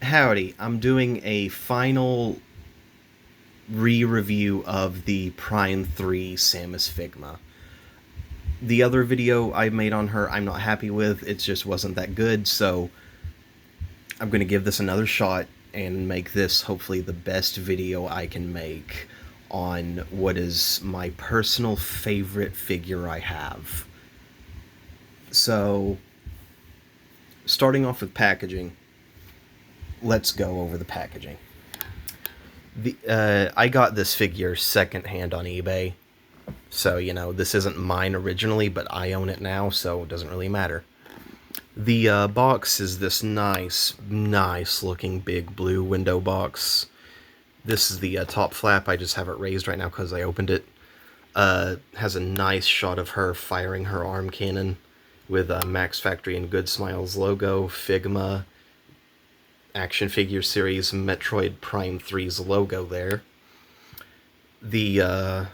Howdy, I'm doing a final re-review of the Prime 3 Samus Figma. The other video I made on her I'm not happy with, it just wasn't that good, so I'm going to give this another shot and make this hopefully the best video I can make on what is my personal favorite figure I have. So, starting off with packaging, let's go over the packaging. I got this figure secondhand on eBay, so this isn't mine originally, but I own it now, so it doesn't really matter. The box is this nice looking big blue window box. This is the top flap. I just have it raised right now because I opened it. Has a nice shot of her firing her arm cannon with Max Factory and Good Smiles logo, Figma, action figure series Metroid Prime 3's logo there. The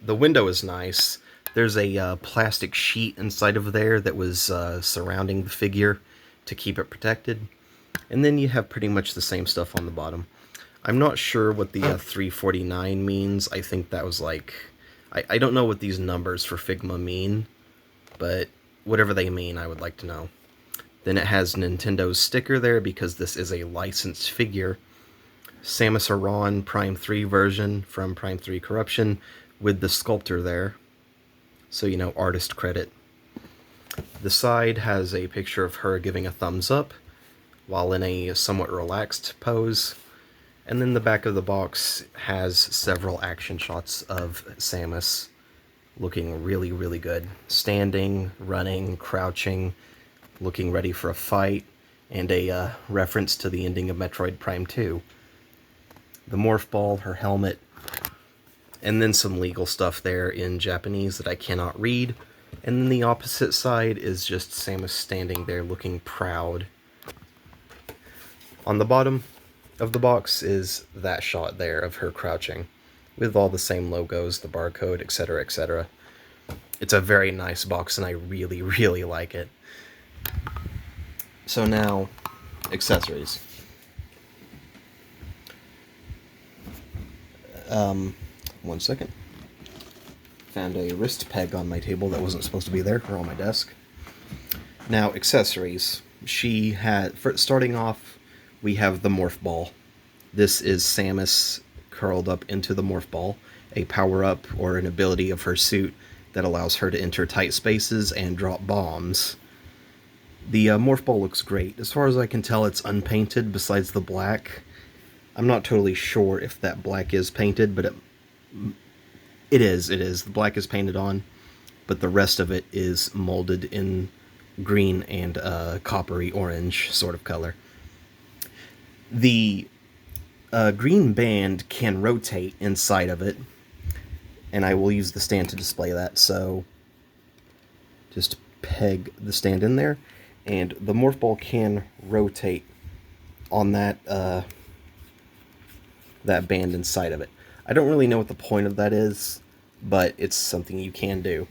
window is nice. There's a plastic sheet inside of there that was surrounding the figure to keep it protected. And then you have pretty much the same stuff on the bottom. I'm not sure what the 349 means. I think that was like... I don't know what these numbers for Figma mean, but whatever they mean, I would like to know. Then it has Nintendo's sticker there because this is a licensed figure. Samus Aran Prime 3 version from Prime 3 Corruption with the sculptor there. So, artist credit. The side has a picture of her giving a thumbs up while in a somewhat relaxed pose. And then the back of the box has several action shots of Samus looking really good. Standing, running, crouching, looking ready for a fight, and a reference to the ending of Metroid Prime 2. The morph ball, her helmet, and then some legal stuff there in Japanese that I cannot read. And then the opposite side is just Samus standing there looking proud. On the bottom of the box is that shot there of her crouching, with all the same logos, the barcode, etc., etc. It's a very nice box, and I really like it. So now, accessories. One second. Found a wrist peg on my table that wasn't supposed to be there, or on my desk. Now, accessories. She had, starting off, we have the morph ball. This is Samus curled up into the morph ball, a power-up or an ability of her suit that allows her to enter tight spaces and drop bombs. The morph ball looks great. As far as I can tell, it's unpainted besides the black. I'm not totally sure if that black is painted, but it is. The black is painted on, but the rest of it is molded in green and coppery orange sort of color. The green band can rotate inside of it, and I will use the stand to display that, so just peg the stand in there, and the morph ball can rotate on that that band inside of it. I don't really know what the point of that is, but it's something you can do.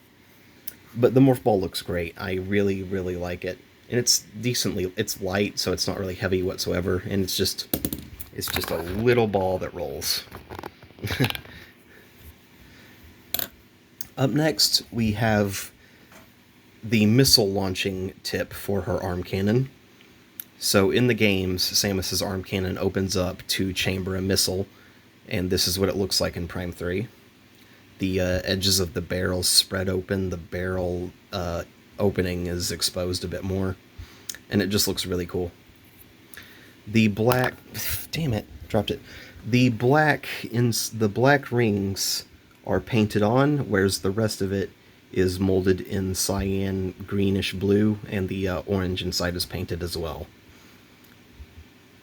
But the morph ball looks great. I really like it. And it's it's light, so it's not really heavy whatsoever, and it's just a little ball that rolls. Up next, we have the missile launching tip for her arm cannon. So in the games, Samus's arm cannon opens up to chamber a missile, and this is what it looks like in Prime 3. The edges of the barrel spread open, the barrel opening is exposed a bit more, and it just looks really cool. The black... damn it, dropped it. The black rings are painted on, whereas the rest of it is molded in cyan greenish blue, and the orange inside is painted as well.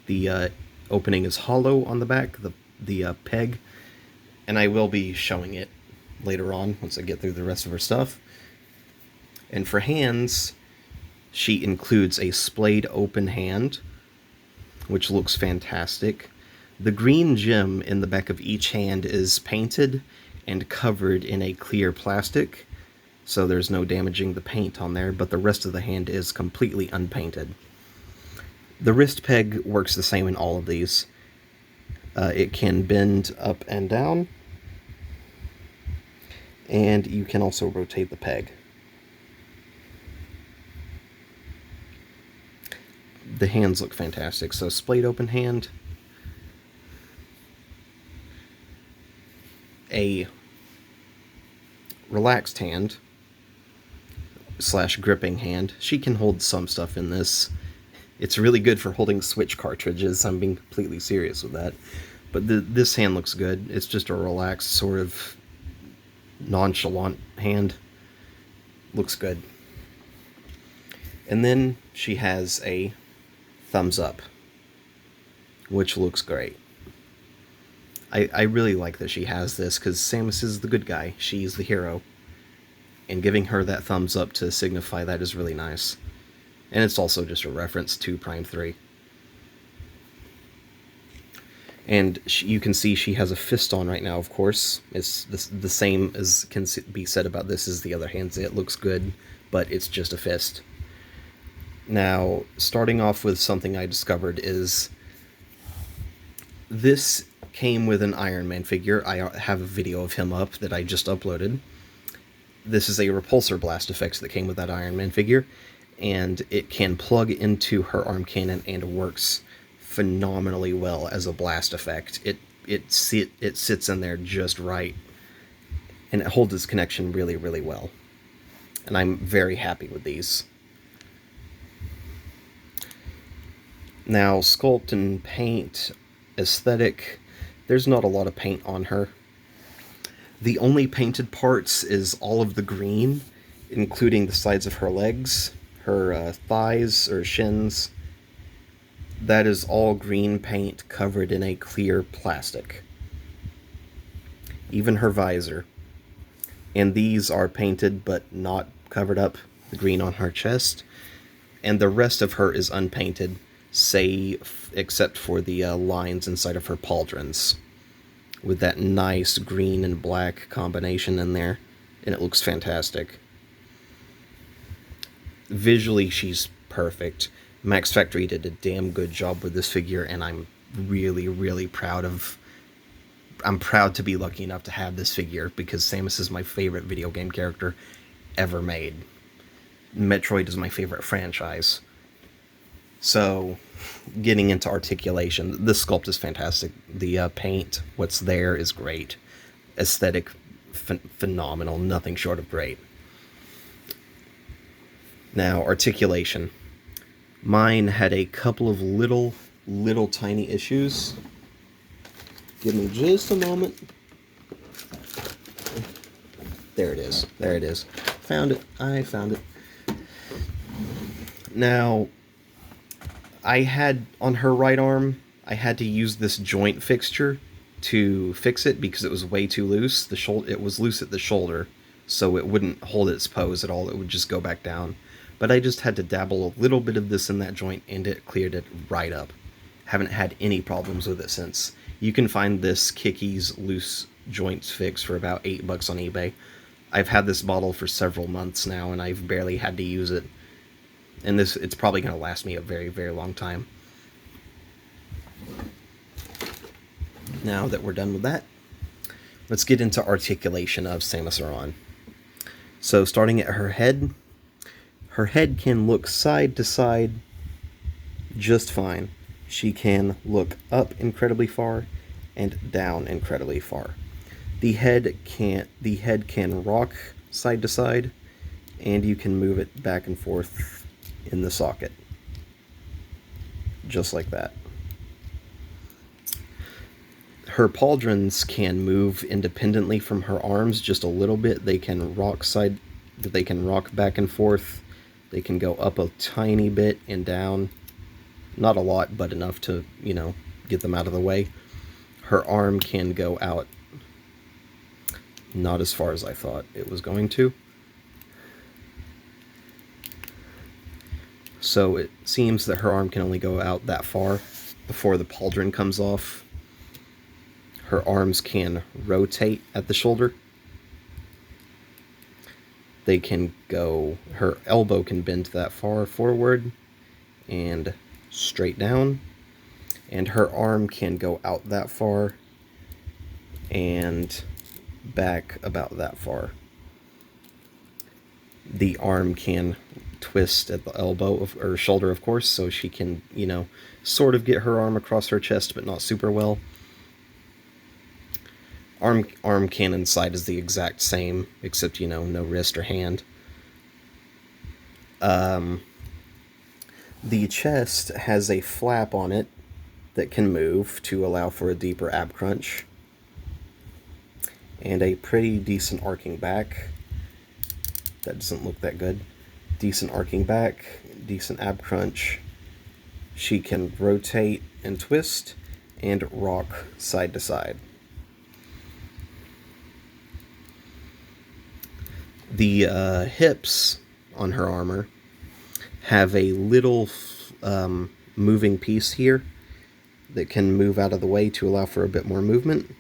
The opening is hollow on the back, the peg, and I will be showing it later on once I get through the rest of her stuff. And for hands, she includes a splayed open hand, which looks fantastic. The green gem in the back of each hand is painted and covered in a clear plastic, so there's no damaging the paint on there, but the rest of the hand is completely unpainted. The wrist peg works the same in all of these. It can bend up and down, and you can also rotate the peg. The hands look fantastic. So splayed open hand, a relaxed hand / gripping hand. She can hold some stuff in this. It's really good for holding Switch cartridges. I'm being completely serious with that. But this hand looks good. It's just a relaxed, sort of nonchalant hand. Looks good. And then she has a thumbs up, which looks great. I really like that she has this, because Samus is the good guy. She's the hero. And giving her that thumbs up to signify that is really nice. And it's also just a reference to Prime 3. And you can see she has a fist on right now, of course. It's the same as can be said about this as the other hands. It looks good, but it's just a fist. Now, starting off with something I discovered is this came with an Iron Man figure. I have a video of him up that I just uploaded. This is a repulsor blast effect that came with that Iron Man figure, and it can plug into her arm cannon and works phenomenally well as a blast effect. It sits in there just right, and it holds its connection really, really well. And I'm very happy with these. Now, sculpt and paint aesthetic, there's not a lot of paint on her. The only painted parts is all of the green, including the sides of her legs, her thighs or shins. That is all green paint covered in a clear plastic. Even her visor. And these are painted but not covered up, the green on her chest. And the rest of her is unpainted, except for the lines inside of her pauldrons, with that nice green and black combination in there, and it looks fantastic. Visually, she's perfect. Max Factory did a damn good job with this figure, and I'm really, really proud to be lucky enough to have this figure, because Samus is my favorite video game character ever made. Metroid is my favorite franchise. So, getting into articulation, the sculpt is fantastic. The paint, what's there, is great. Aesthetic, phenomenal. Nothing short of great. Now, articulation. Mine had a couple of little tiny issues. Give me just a moment. There it is. There it is. Found it. I found it. Now, I had, on her right arm, I had to use this joint fixture to fix it because it was way too loose. It was loose at the shoulder, so it wouldn't hold its pose at all. It would just go back down. But I just had to dabble a little bit of this in that joint, and it cleared it right up. Haven't had any problems with it since. You can find this Kicky's loose joints fix for about $8 on eBay. I've had this bottle for several months now, and I've barely had to use it. And it's probably going to last me a very, very long time. Now that we're done with that, let's get into articulation of Samus Aran. So starting at her head can look side to side just fine. She can look up incredibly far and down incredibly far. The head can rock side to side, and you can move it back and forth in the socket, just like that. Her pauldrons can move independently from her arms just a little bit. They can rock back and forth. They can go up a tiny bit and down. Not a lot, but enough to, get them out of the way. Her arm can go out, not as far as I thought it was going to. So it seems that her arm can only go out that far before the pauldron comes off. Her arms can rotate at the shoulder. Her elbow can bend that far forward, and straight down, and her arm can go out that far and back about that far. The arm can twist at the elbow or shoulder, of course, so she can, sort of get her arm across her chest, but not super well. Arm cannon side is the exact same, except, no wrist or hand. The chest has a flap on it that can move to allow for a deeper ab crunch, and a pretty decent arcing back. That doesn't look that good. Decent arcing back, decent ab crunch. She can rotate and twist and rock side to side. The hips on her armor have a little moving piece here that can move out of the way to allow for a bit more movement.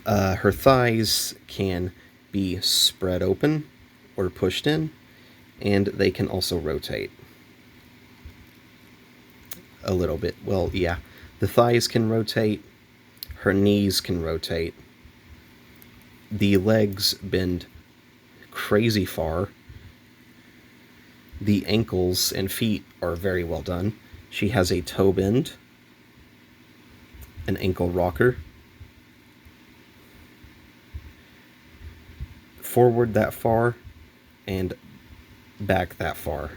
Her thighs can be spread open or pushed in, and they can also rotate a little bit. Well, yeah, the thighs can rotate, her knees can rotate, the legs bend crazy far, the ankles and feet are very well done. She has a toe bend, an ankle rocker, forward that far, and back that far.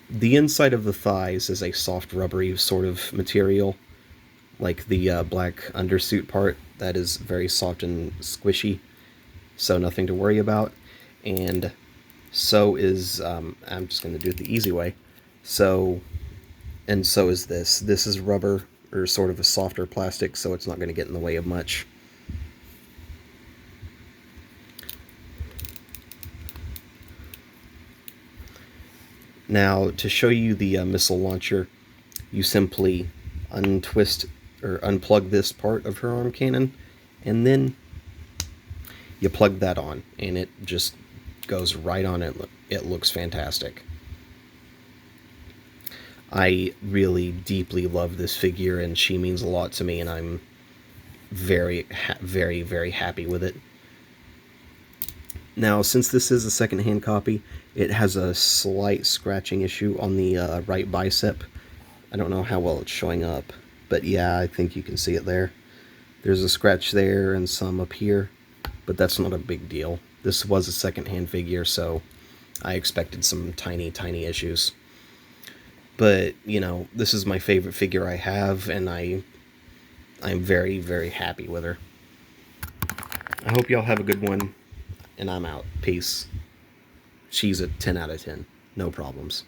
The inside of the thighs is a soft rubbery sort of material, like the black undersuit part. That is very soft and squishy, so nothing to worry about. And so is, I'm just going to do it the easy way, so is this. This is rubber, or sort of a softer plastic, so it's not going to get in the way of much. Now, to show you the missile launcher, you simply untwist or unplug this part of her arm cannon, and then you plug that on, and it just goes right on it. It looks fantastic. I really deeply love this figure, and she means a lot to me, and I'm very, very happy with it. Now, since this is a second-hand copy, it has a slight scratching issue on the right bicep. I don't know how well it's showing up, but yeah, I think you can see it there. There's a scratch there and some up here, but that's not a big deal. This was a second-hand figure, so I expected some tiny issues. But, this is my favorite figure I have, and I'm very happy with her. I hope y'all have a good one, and I'm out. Peace. She's a 10 out of 10. No problems.